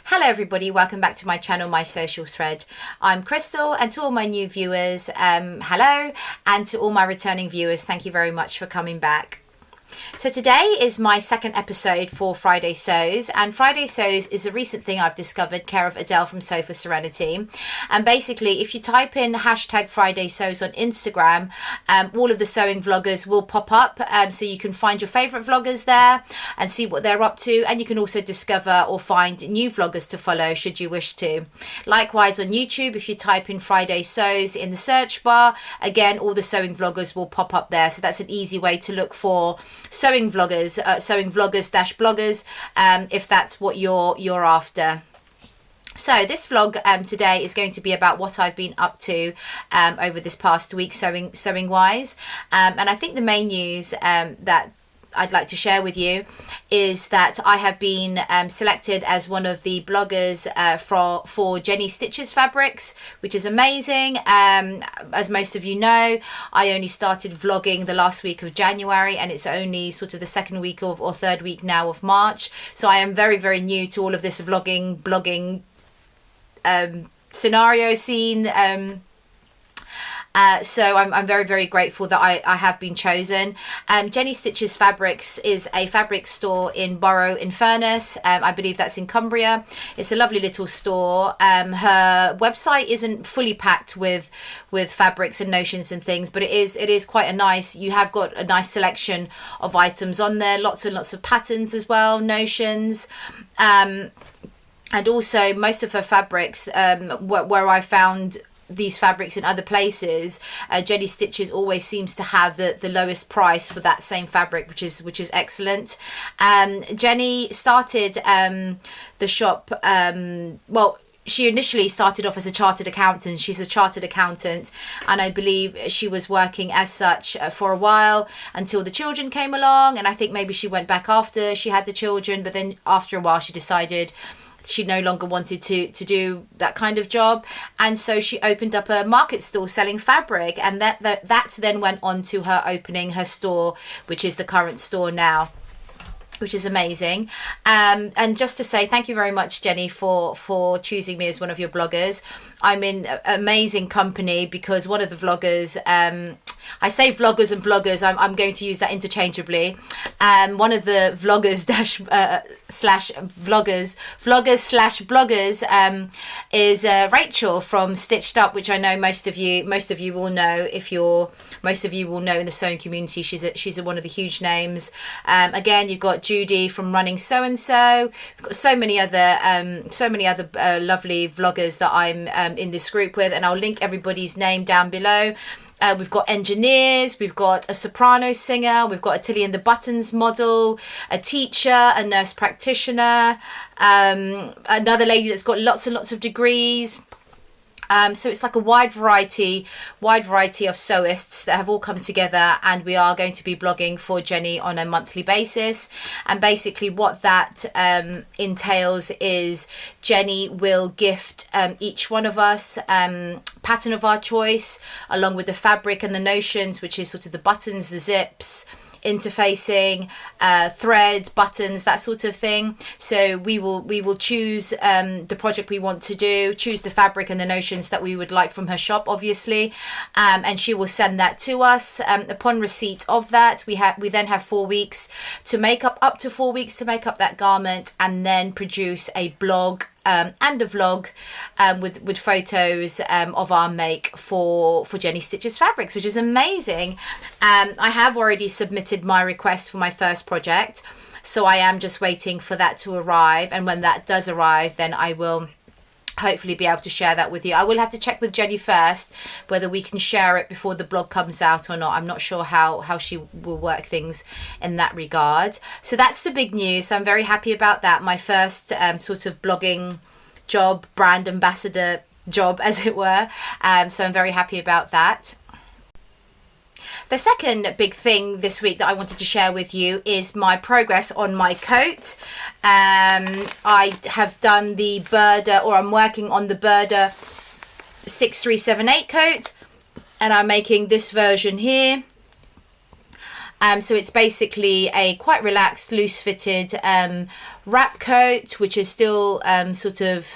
Hello everybody, welcome back to my channel, My Social Thread. I'm Crystal, and to all my new viewers, hello, and to all my returning viewers, thank you very much for coming back. So today is my second episode for Friday Sews, and Friday Sews is a recent thing I've discovered, care of Adele from Sofa Serenity. And basically, if you type in hashtag Friday Sews on Instagram, all of the sewing vloggers will pop up, so you can find your favourite vloggers there and see what they're up to, and you can also discover or find new vloggers to follow should you wish to. Likewise on YouTube, if you type in Friday Sews in the search bar, again all the sewing vloggers will pop up there, so that's an easy way to look for sewing vloggers, sewing vloggers-bloggers, if that's what you're after. So this vlog today is going to be about what I've been up to over this past week sewing wise, and I think the main news that I'd like to share with you is that I have been selected as one of the bloggers for Jenny Stitches fabrics, which is amazing. As most of you know, I only started vlogging the last week of January, and it's only sort of the second week or third week now of March. So I am very, very new to all of this blogging scenario scene. So I'm very, very grateful that I have been chosen. Jenny Stitches Fabrics is a fabric store in Borough in Furness. I believe that's in Cumbria. It's a lovely little store. Her website isn't fully packed with fabrics and notions and things, but it is quite a nice, you have got a nice selection of items on there, lots and lots of patterns as well, notions. And also most of her fabrics, where I found these fabrics in other places, Jenny Stitches always seems to have the lowest price for that same fabric, which is excellent. Jenny started the shop, well, she initially started off as a chartered accountant. She's a chartered accountant, and I believe she was working as such for a while until the children came along, and I think maybe she went back after she had the children, but then after a while she decided she no longer wanted to do that kind of job, and so she opened up a market stall selling fabric, and that then went on to her opening her store, which is the current store now, which is amazing. And just to say thank you very much, Jenny, for choosing me as one of your bloggers. I'm in amazing company, because one of the vloggers, I say vloggers and bloggers, I'm going to use that interchangeably. One of the vloggers slash bloggers is Rachel from Stitched Up, which I know most of you will know. Most of you will know in the sewing community, she's one of the huge names. Again, you've got Judy from Running So and So. We've got so many other lovely vloggers that I'm in this group with, and I'll link everybody's name down below. We've got engineers, we've got a soprano singer, we've got a Tilly and the Buttons model, a teacher, a nurse practitioner, another lady that's got lots and lots of degrees. So it's like a wide variety of sewists that have all come together, and we are going to be blogging for Jenny on a monthly basis. And basically what that entails is Jenny will gift each one of us pattern of our choice, along with the fabric and the notions, which is sort of the buttons, the zips, interfacing, threads, buttons, that sort of thing. So we will choose the project we want to do, choose the fabric and the notions that we would like from her shop, obviously, and she will send that to us. Upon receipt of that, we then have 4 weeks to make up to 4 weeks to make up that garment, and then produce a blog and a vlog with photos of our make for Jenny Stitches Fabrics, which is amazing. I have already submitted my request for my first project, so I am just waiting for that to arrive, and when that does arrive, then I will hopefully be able to share that with you. I will have to check with Jenny first whether we can share it before the blog comes out or not. I'm not sure how she will work things in that regard. So that's the big news. So I'm very happy about that. My first sort of blogging job, brand ambassador job, as it were. So I'm very happy about that. The second big thing this week that I wanted to share with you is my progress on my coat. I have done the burda, or I'm working on the burda 6378 coat, and I'm making this version here. So it's basically a quite relaxed, loose fitted wrap coat, which is still sort of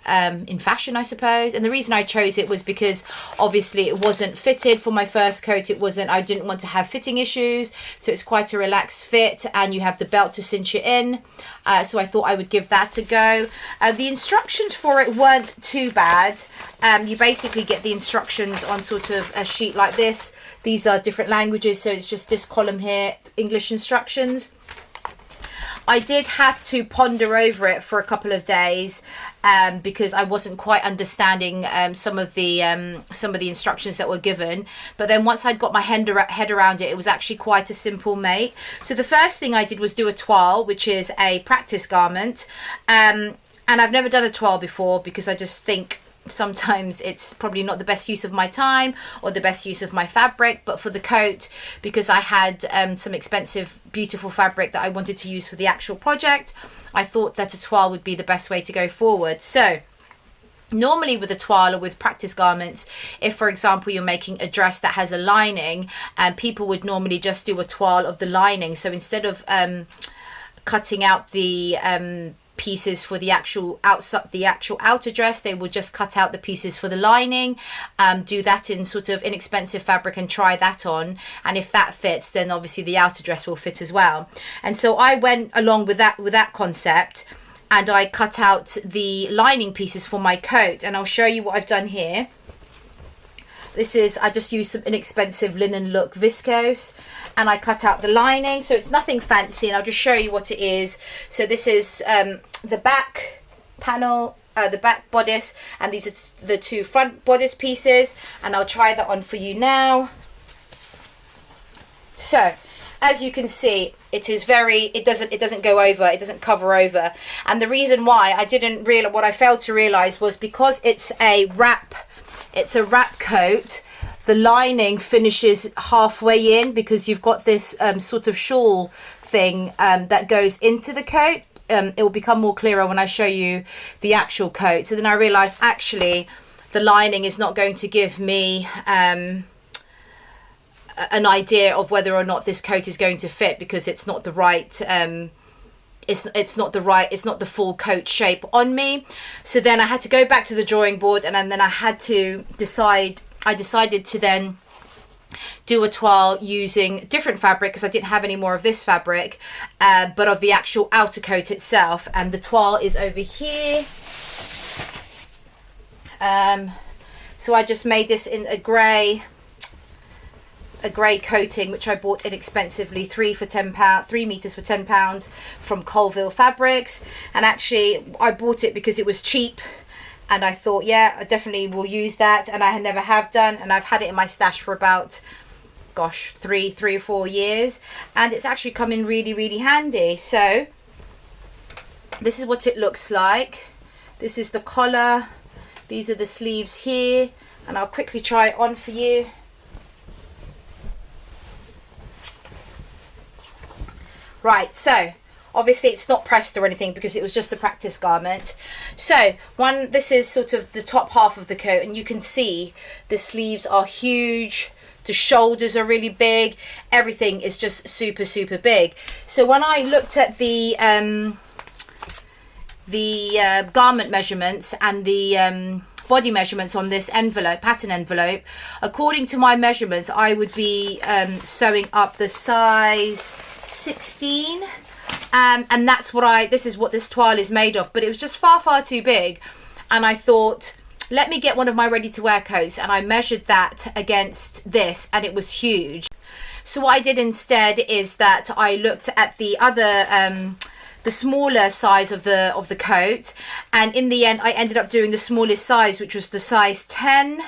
in fashion, I suppose. And the reason I chose it was because obviously it wasn't fitted for my first coat. I didn't want to have fitting issues. So it's quite a relaxed fit, and you have the belt to cinch it in. So I thought I would give that a go. The instructions for it weren't too bad. You basically get the instructions on sort of a sheet like this. These are different languages, so it's just this column here, English instructions. I did have to ponder over it for a couple of days because I wasn't quite understanding some of the instructions that were given. But then once I'd got my head around it, it was actually quite a simple make. So the first thing I did was do a toile, which is a practice garment. And I've never done a toile before because I just think sometimes it's probably not the best use of my time or the best use of my fabric. But for the coat, because I had some expensive beautiful fabric that I wanted to use for the actual project, I thought that a toile would be the best way to go forward. So normally with a toile or with practice garments, if for example you're making a dress that has a lining, people would normally just do a toile of the lining. So instead of cutting out the pieces for the actual outer dress, they will just cut out the pieces for the lining, do that in sort of inexpensive fabric and try that on, and if that fits, then obviously the outer dress will fit as well. And so I went along with that concept, and I cut out the lining pieces for my coat, and I'll show you what I've done here. I just used some inexpensive linen look viscose, and I cut out the lining, so it's nothing fancy, and I'll just show you what it is. So this is the back panel, the back bodice, and these are the two front bodice pieces, and I'll try that on for you now. So as you can see, it doesn't go over, it doesn't cover over. And the reason why what I failed to realize was because it's a wrap coat, the lining finishes halfway in, because you've got this sort of shawl thing that goes into the coat. It will become more clearer when I show you the actual coat. So then I realized actually the lining is not going to give me an idea of whether or not this coat is going to fit, because it's not the right it's not the full coat shape on me. So then I had to go back to the drawing board, and then I decided to then do a toile using different fabric, because I didn't have any more of this fabric, but of the actual outer coat itself. And the toile is over here. So I just made this in a grey coating, which I bought inexpensively, 3 meters for £10 from Colville Fabrics. And actually I bought it because it was cheap, and I thought, yeah, I definitely will use that, and I never have done, and I've had it in my stash for about, gosh, three or 4 years, and it's actually come in really, really handy. So this is what it looks like. This is the collar, these are the sleeves here, and I'll quickly try it on for you. Right, so obviously it's not pressed or anything because it was just a practice garment. So this is sort of the top half of the coat, and you can see the sleeves are huge, the shoulders are really big, everything is just super, super big. So when I looked at the garment measurements and the body measurements on this pattern envelope, according to my measurements, I would be sewing up the size 16, and this is what this toile is made of, but it was just far, far too big. And I thought, let me get one of my ready-to-wear coats, and I measured that against this, and it was huge. So what I did instead is that I looked at the other the smaller size of the coat, and in the end I ended up doing the smallest size, which was the size 10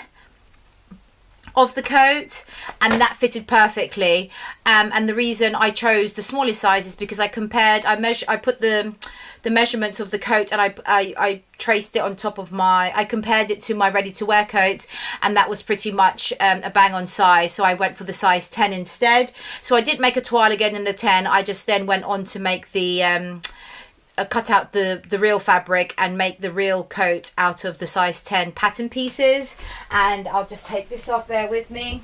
of the coat, and that fitted perfectly. And the reason I chose the smallest size is because I put the measurements of the coat, and I traced it on top of I compared it to my ready-to-wear coat, and that was pretty much a bang-on size, so I went for the size 10 instead. So I did make a toile again in the 10. I just then went on to make the cut out the real fabric and make the real coat out of the size 10 pattern pieces. And I'll just take this off, bear with me.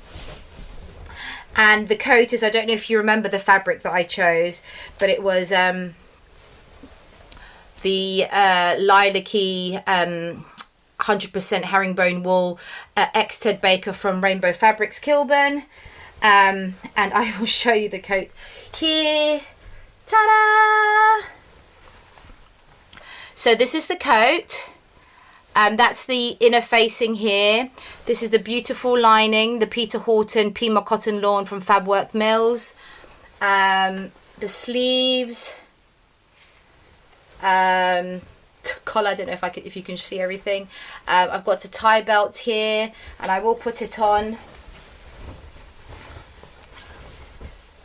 And the coat is, I don't know if you remember the fabric that I chose, but it was the lilac-y 100% herringbone wool ex Ted Baker from Rainbow Fabrics Kilburn. And I will show you the coat here. Ta-da! So this is the coat. That's the inner facing here. This is the beautiful lining, the Peter Horton Pima Cotton Lawn from Fabwork Mills. The sleeves. Collar, I don't know if you can see everything. I've got the tie belt here, and I will put it on.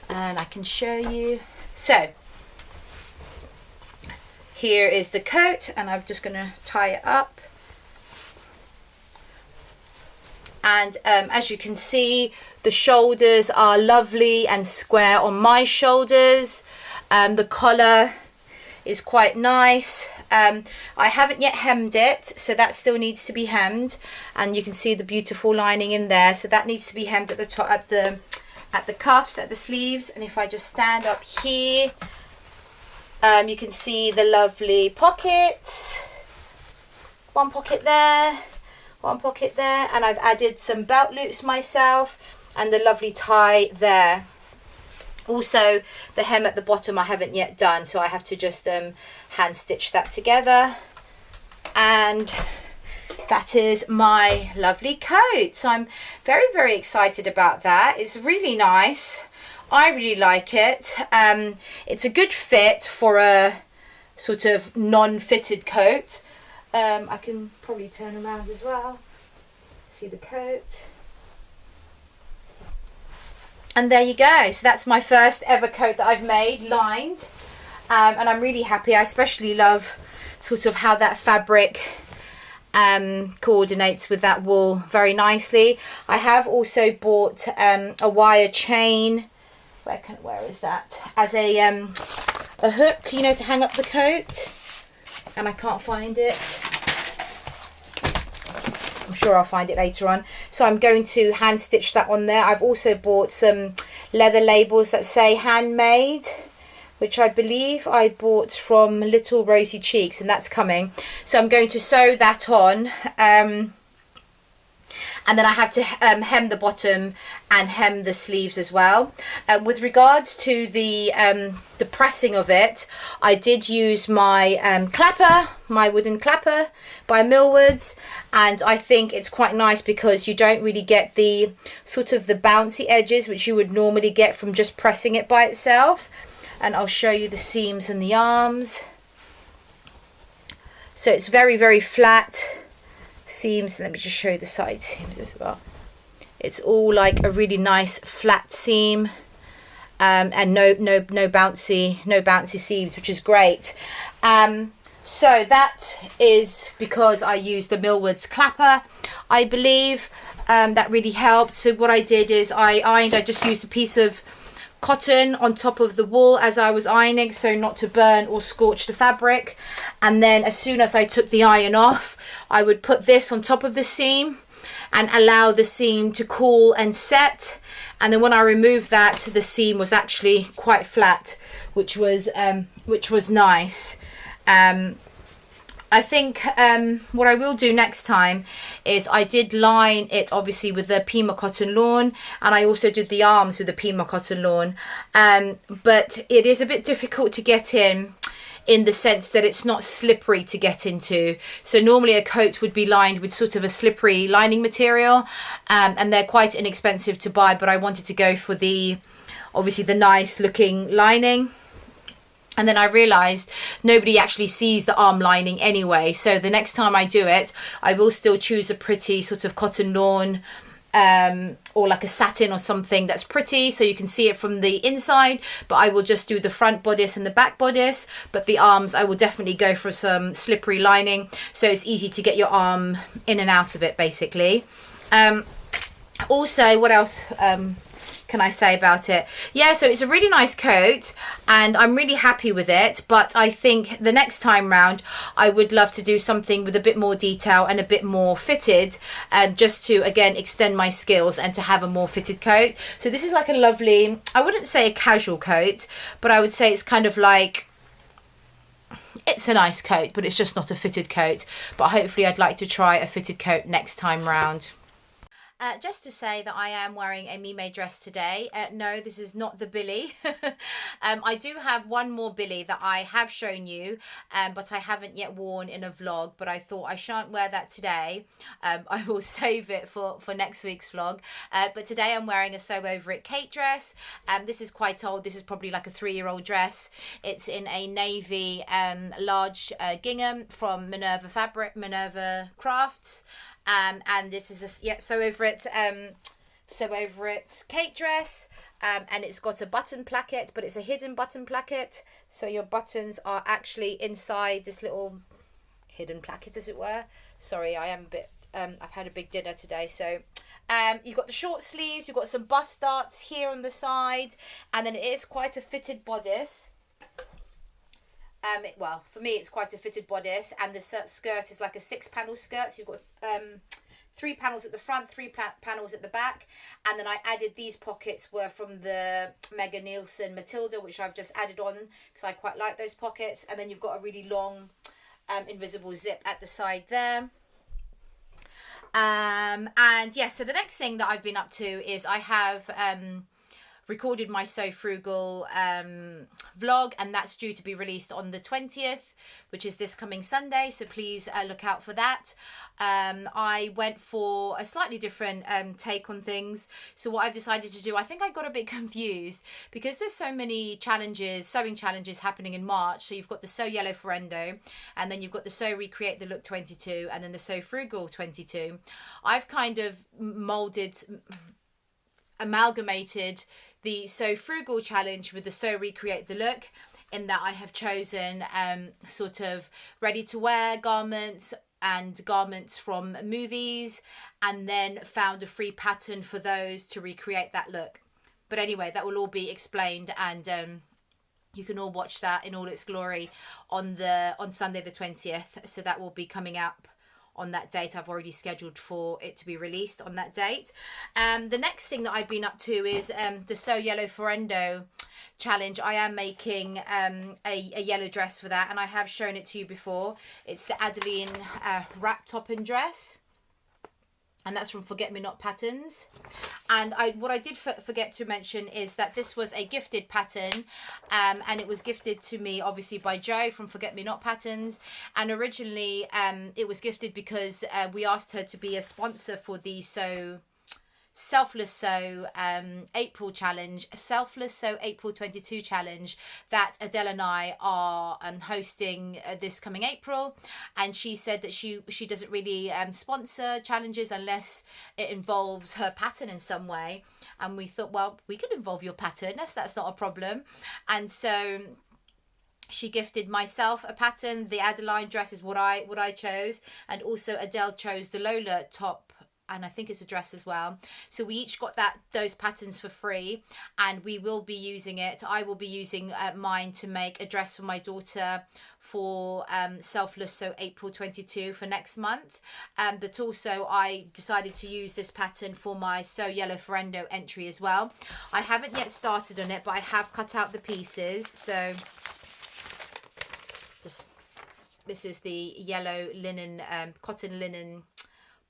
And I can show you. So here is the coat, and I'm just going to tie it up. And as you can see, the shoulders are lovely and square on my shoulders. The collar is quite nice. I haven't yet hemmed it, so that still needs to be hemmed, and you can see the beautiful lining in there, so that needs to be hemmed at the top, at the cuffs, at the sleeves. And if I just stand up here, you can see the lovely pockets. One pocket there, one pocket there, and I've added some belt loops myself, and the lovely tie there. Also, the hem at the bottom I haven't yet done, so I have to just hand stitch that together. And that is my lovely coat. So I'm very, very excited about that. It's really nice. I really like it. It's a good fit for a sort of non-fitted coat. I can probably turn around as well. See the coat. And there you go. So that's my first ever coat that I've made, lined. And I'm really happy. I especially love sort of how that fabric coordinates with that wool very nicely. I have also bought a wire chain. Where is that? As a hook, you know, to hang up the coat. And I can't find it. I'm sure I'll find it later on. So I'm going to hand stitch that on there. I've also bought some leather labels that say handmade, which I believe I bought from Little Rosy Cheeks, and that's coming. So I'm going to sew that on, and then I have to hem the bottom and hem the sleeves as well. With regards to the pressing of it, I did use my clapper, my wooden clapper by Millwoods, and I think it's quite nice because you don't really get the sort of the bouncy edges which you would normally get from just pressing it by itself. And I'll show you the seams and the arms. So it's very, very flat seams. Let me just show you the side seams as well. It's all like a really nice flat seam, and no bouncy seams, which is great. So that is because I used the Millwoods clapper, I believe. That really helped. So what I did is I just used a piece of cotton on top of the wool as I was ironing, so not to burn or scorch the fabric. And then as soon as I took the iron off, I would put this on top of the seam and allow the seam to cool and set. And then when I removed that, the seam was actually quite flat, which was nice. I think what I will do next time is I did line it obviously with the Pima Cotton Lawn, and I also did the arms with the Pima Cotton Lawn, but it is a bit difficult to get in the sense that it's not slippery to get into. So normally a coat would be lined with sort of a slippery lining material, and they're quite inexpensive to buy, but I wanted to go for obviously the nice looking lining. And then I realized nobody actually sees the arm lining anyway. So the next time I do it, I will still choose a pretty sort of cotton lawn, or like a satin or something that's pretty, so you can see it from the inside. But I will just do the front bodice and the back bodice. But the arms, I will definitely go for some slippery lining, so it's easy to get your arm in and out of it, basically. Also, what else can can I say about it? Yeah, so it's a really nice coat and I'm really happy with it, but I think the next time round I would love to do something with a bit more detail and a bit more fitted, just to again extend my skills and to have a more fitted coat. So this is like a lovely, I wouldn't say a casual coat, but I would say it's kind of like, it's a nice coat, but it's just not a fitted coat. But hopefully I'd like to try a fitted coat next time round. Just to say that I am wearing a Mime dress today. No, this is not the Billy. I do have one more Billy that I have shown you, but I haven't yet worn in a vlog. But I thought I shan't wear that today. I will save it for next week's vlog. But today I'm wearing a Sew Over It Kate dress. This is quite old. This is probably like a 3-year-old dress. It's in a navy large gingham from Minerva Crafts. And this is a Sew Over It Kate dress, and it's got a button placket, but it's a hidden button placket, so your buttons are actually inside this little hidden placket, as it were. Sorry, I am a bit I've had a big dinner today. So you've got the short sleeves, you've got some bust darts here on the side, and then it is quite a fitted bodice. Well, for me, it's quite a fitted bodice, and the skirt is like a 6-panel skirt. So you've got 3 panels at the front, 3 panels at the back, and then I added these pockets were from the Mega Nielsen Matilda, which I've just added on because I quite like those pockets. And then you've got a really long invisible zip at the side there. And yeah, so the next thing that I've been up to is I have recorded my So Frugal vlog, and that's due to be released on the 20th, which is this coming Sunday, so please look out for that. I went for a slightly different take on things. So what I've decided to do, I think I got a bit confused because there's so many challenges, sewing challenges happening in March. So you've got the Sew Yellow Ferendo, and then you've got the Sew Recreate the Look 22, and then the So Frugal 22. I've kind of amalgamated the So Frugal challenge with the Sew Recreate the Look, in that I have chosen sort of ready to wear garments and garments from movies, and then found a free pattern for those to recreate that look. But anyway, that will all be explained, and you can all watch that in all its glory on Sunday the 20th. So that will be coming up on that date. I've already scheduled for it to be released on that date. The next thing that I've been up to is the Sew Yellow Ferendo challenge. I am making a yellow dress for that, and I have shown it to you before. It's the Adeline wrap top and dress, and that's from Forget Me Not Patterns. And what I did forget to mention is that this was a gifted pattern, and it was gifted to me obviously by Jo from Forget Me Not Patterns. And originally it was gifted because we asked her to be a sponsor for the Selfless Sew April challenge, Selfless Sew April 22 challenge that Adele and I are hosting this coming April. And she said that she doesn't really sponsor challenges unless it involves her pattern in some way. And we thought, well, we could involve your pattern, that's not a problem. And so she gifted myself a pattern. The Adeline dress is what I chose, and also Adele chose the Lola top, and I think it's a dress as well. So we each got those patterns for free, and we will be using it. I will be using mine to make a dress for my daughter for Selfless So April 22 for next month. But also I decided to use this pattern for my Sew Yellow Ferendo entry as well. I haven't yet started on it, but I have cut out the pieces. So this is the yellow linen, cotton linen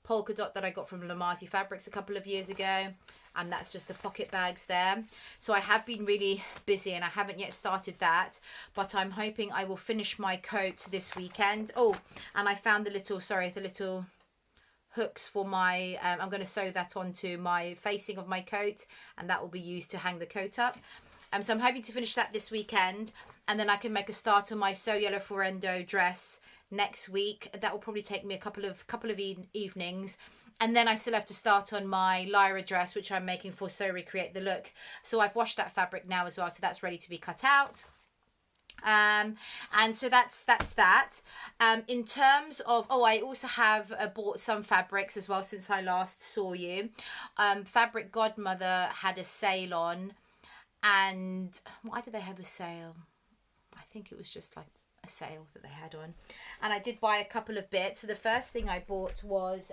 polka dot that I got from Lamati Fabrics a couple of years ago, and that's just the pocket bags there. So I have been really busy and I haven't yet started that, but I'm hoping I will finish my coat this weekend. Oh, and I found the little hooks for my I'm going to sew that onto my facing of my coat, and that will be used to hang the coat up. So I'm hoping to finish that this weekend, and then I can make a start on my Sew Yellow Ferendo dress next week. That will probably take me a couple of evenings, and then I still have to start on my Lyra dress, which I'm making for Sew Recreate the Look. So I've washed that fabric now as well, so that's ready to be cut out. And so that's that. In terms of, I also have bought some fabrics as well since I last saw you. Fabric Godmother had a sale on, and why did they have a sale? I think it was just like a sale that they had on, and I did buy a couple of bits. So the first thing I bought was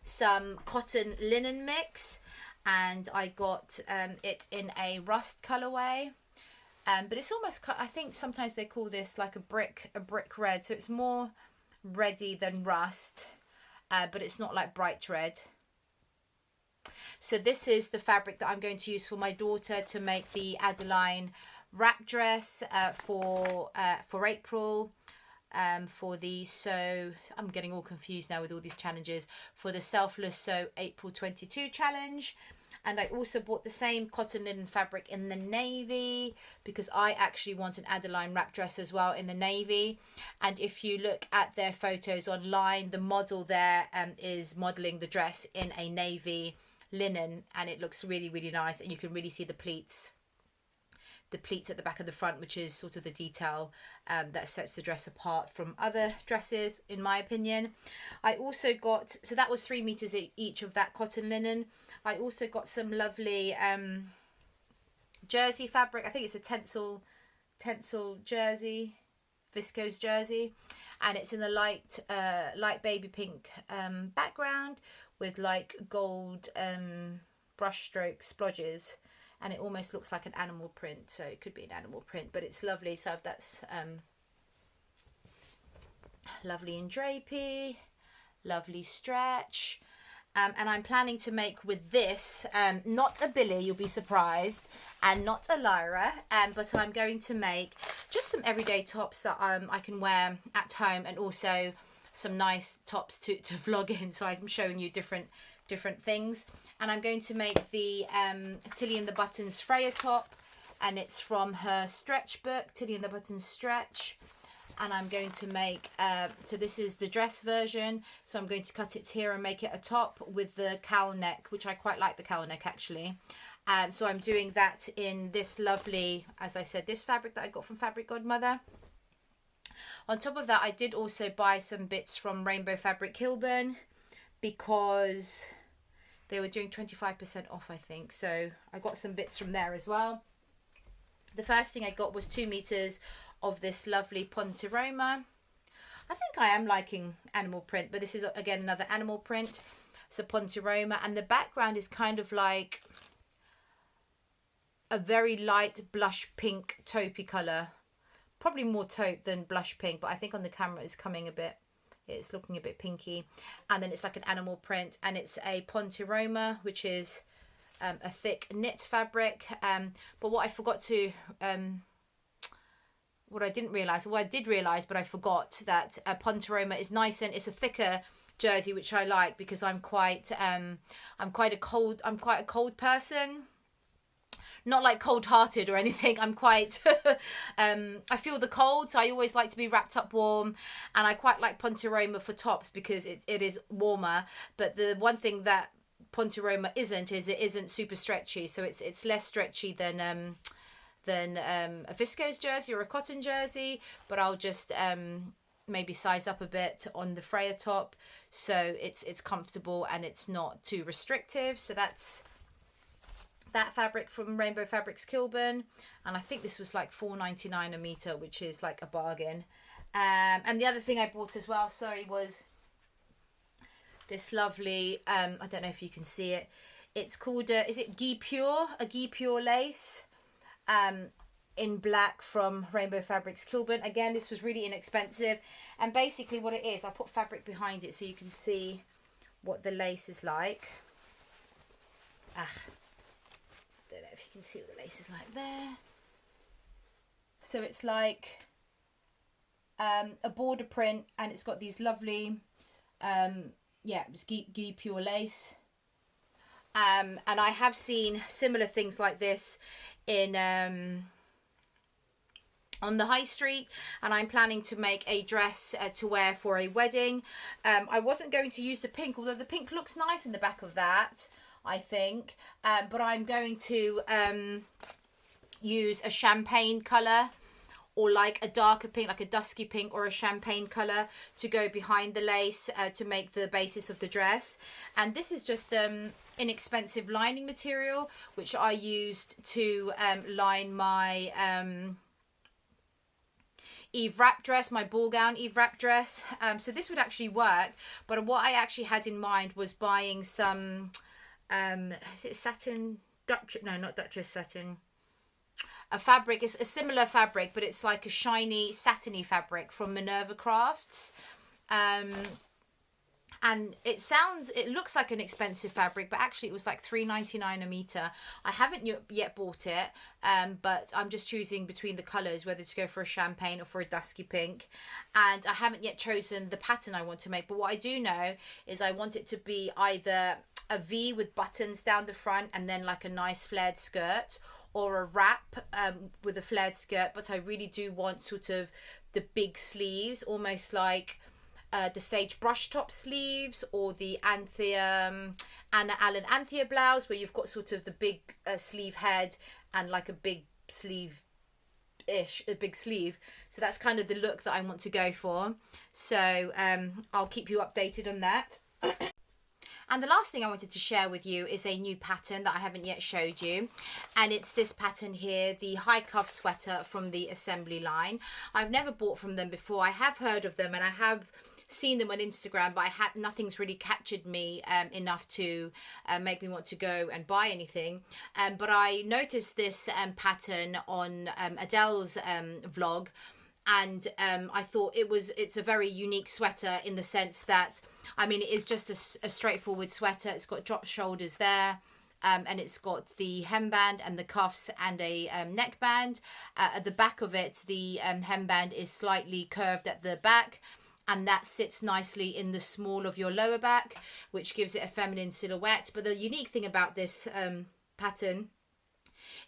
some cotton linen mix, and I got it in a rust colorway. But it's almost, I think sometimes they call this like a brick red, so it's more reddy than rust, but it's not like bright red. So this is the fabric that I'm going to use for my daughter to make the Adeline wrap dress for April. For the I'm getting all confused now with all these challenges, for the Selfless Sew April 22 challenge. And I also bought the same cotton linen fabric in the navy because I actually want an Adeline wrap dress as well in the navy. And if you look at their photos online, the model there is modeling the dress in a navy linen, and it looks really, really nice, and you can really see the pleats at the back of the front, which is sort of the detail that sets the dress apart from other dresses, in my opinion. I also got, so that was 3 meters each of that cotton linen. I also got some lovely jersey fabric. I think it's a tencel jersey, viscose jersey, and it's in a light baby pink background with like gold brushstroke splodges. And it almost looks like an animal print, so it could be an animal print, but it's lovely. So that's lovely and drapey, lovely stretch. And I'm planning to make with this, not a Billy, you'll be surprised, and not a Lyra, but I'm going to make just some everyday tops that I can wear at home, and also some nice tops to vlog in. So I'm showing you different things. And I'm going to make the Tilly and the Buttons Freya top, and it's from her stretch book, Tilly and the Buttons Stretch. And I'm going to make, so this is the dress version, so I'm going to cut it here and make it a top with the cowl neck, which I quite like the cowl neck actually. So I'm doing that in this lovely, as I said, this fabric that I got from Fabric Godmother. On top of that, I did also buy some bits from Rainbow Fabric Kilburn because they were doing 25% off, I think. So I got some bits from there as well. The first thing I got was 2 meters of this lovely Ponte Roma. I think I am liking animal print, but this is again another animal print. So Ponte Roma, and the background is kind of like a very light blush pink taupey colour. Probably more taupe than blush pink, but I think on the camera it's looking a bit pinky. And then it's like an animal print, and it's a Ponte Roma, which is a thick knit fabric. But what I forgot to, what I didn't realise, well I did realise, but I forgot that Ponte Roma is nice, and it's a thicker jersey, which I like because I'm quite a cold person. Not like cold-hearted or anything. I'm quite, I feel the cold, so I always like to be wrapped up warm. And I quite like Ponte Roma for tops because it is warmer. But the one thing that Ponte Roma isn't is it isn't super stretchy. So it's less stretchy than a viscose jersey or a cotton jersey. But I'll just maybe size up a bit on the Freya top, so it's comfortable and it's not too restrictive. So that's that fabric from Rainbow Fabrics Kilburn, and I think this was like $4.99 a meter, which is like a bargain. And the other thing I bought as well, was this lovely, I don't know if you can see it, it's called is it Ghee Pure, a Ghee Pure lace in black from Rainbow Fabrics Kilburn. Again, this was really inexpensive, and basically what it is, I put fabric behind it so you can see what the lace is like. Don't know if you can see what the lace is like there. So it's like a border print, and it's got these lovely it's Ghee Pure lace, and I have seen similar things like this in on the high street, and I'm planning to make a dress to wear for a wedding. I wasn't going to use the pink, although the pink looks nice in the back of that, I think, but I'm going to use a champagne color, or like a darker pink, like a dusky pink or a champagne color to go behind the lace to make the basis of the dress. And this is just inexpensive lining material, which I used to line my Eve wrap dress, my ball gown Eve wrap dress. So this would actually work, but what I actually had in mind was buying some, is it satin? No, not Duchess satin. A fabric, it's a similar fabric, but it's like a shiny satiny fabric from Minerva Crafts. And it looks like an expensive fabric, but actually it was like $3.99 a meter. I haven't yet bought it, but I'm just choosing between the colors, whether to go for a champagne or for a dusky pink. And I haven't yet chosen the pattern I want to make, but what I do know is I want it to be either a V with buttons down the front and then like a nice flared skirt, or a wrap with a flared skirt. But I really do want sort of the big sleeves, almost like the Sage brush top sleeves, or the Anna Allen Anthea blouse, where you've got sort of the big sleeve head and like a big sleeve ish, a big sleeve. So that's kind of the look that I want to go for. So I'll keep you updated on that. And the last thing I wanted to share with you is a new pattern that I haven't yet showed you. And it's this pattern here, the high cuff sweater from the Assembly line. I've never bought from them before. I have heard of them and I have seen them on Instagram, but nothing's really captured me enough to make me want to go and buy anything. But I noticed this pattern on Adele's vlog, and I thought it's a very unique sweater in the sense that, I mean, it is just a straightforward sweater. It's got drop shoulders there, and it's got the hemband and the cuffs and a neckband. At the back of it, the hemband is slightly curved at the back, and that sits nicely in the small of your lower back, which gives it a feminine silhouette. But the unique thing about this pattern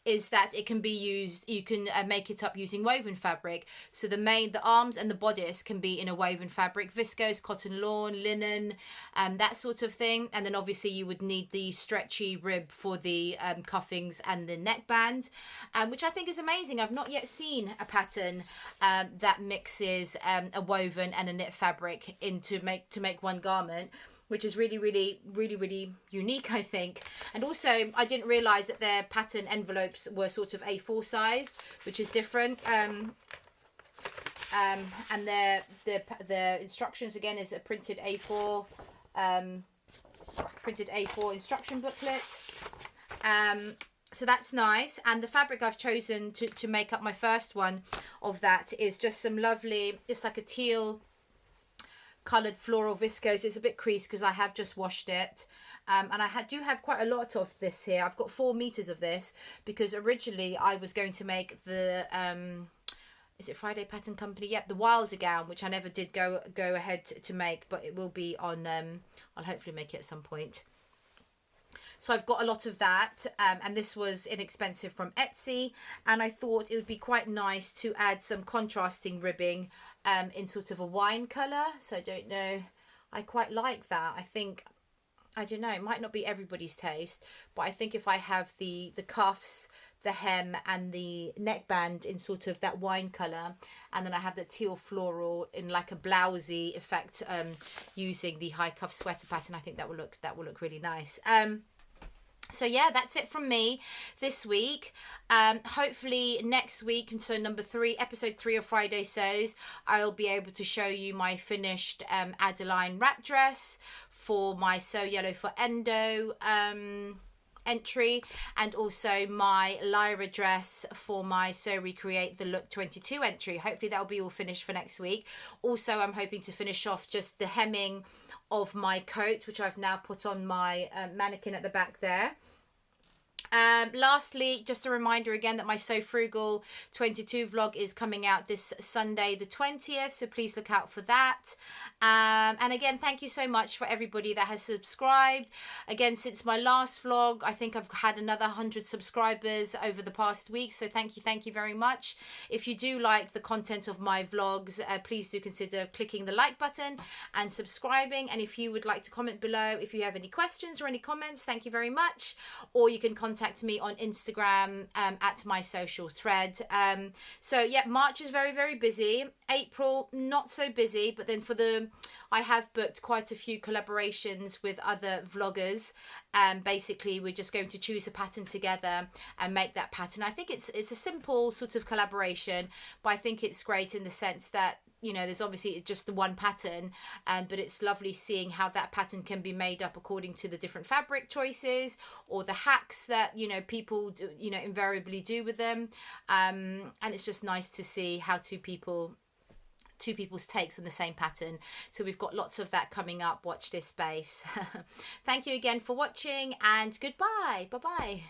is that it can be used, you can make it up using woven fabric. So the arms and the bodice can be in a woven fabric, viscose, cotton lawn, linen, that sort of thing. And then obviously you would need the stretchy rib for the cuffings and the neckband, which I think is amazing. I've not yet seen a pattern that mixes a woven and a knit fabric to make one garment, which is really unique, I think. And also, I didn't realise that their pattern envelopes were sort of A4 size, which is different. And the instructions again is a printed A4 instruction booklet. So that's nice. And the fabric I've chosen to make up my first one of that is just some lovely, it's like a teal coloured floral viscose. It's a bit creased because I have just washed it, and I do have quite a lot of this here. I've got 4 meters of this because originally I was going to make the is it Friday Pattern Company? Yep, the Wilder gown, which I never did go ahead to make, but it will be on I'll hopefully make it at some point. So I've got a lot of that, and this was inexpensive from Etsy, and I thought it would be quite nice to add some contrasting ribbing in sort of a wine colour. So I don't know, I quite like that. I don't know, it might not be everybody's taste, but I think if I have the cuffs, the hem and the neckband in sort of that wine colour, and then I have the teal floral in like a blousey effect using the high cuff sweater pattern, I think that will look really nice. So yeah, that's it from me this week. Hopefully next week, and so episode 3 of Friday Sews, I'll be able to show you my finished Adeline wrap dress for my Sew Yellow for Endo entry, and also my Lyra dress for my Sew Recreate the Look 22 entry. Hopefully that'll be all finished for next week. Also, I'm hoping to finish off just the hemming of my coat, which I've now put on my mannequin at the back there. Lastly, just a reminder again that my Sew Frugal 22 vlog is coming out this Sunday the 20th, so please look out for that. And again, thank you so much for everybody that has subscribed. Again, since my last vlog, I think I've had another 100 subscribers over the past week, so thank you very much. If you do like the content of my vlogs, please do consider clicking the like button and subscribing. And if you would like to comment below if you have any questions or any comments, thank you very much. Or you can contact contact me on Instagram at my social thread. So yeah, March is very, very busy. April, not so busy, but then I have booked quite a few collaborations with other vloggers. Basically, we're just going to choose a pattern together and make that pattern. I think it's a simple sort of collaboration, but I think it's great in the sense that, there's obviously just the one pattern, but it's lovely seeing how that pattern can be made up according to the different fabric choices or the hacks that, people do, invariably do with them. And it's just nice to see how two people's takes on the same pattern. So we've got lots of that coming up. Watch this space. Thank you again for watching, and goodbye. Bye-bye.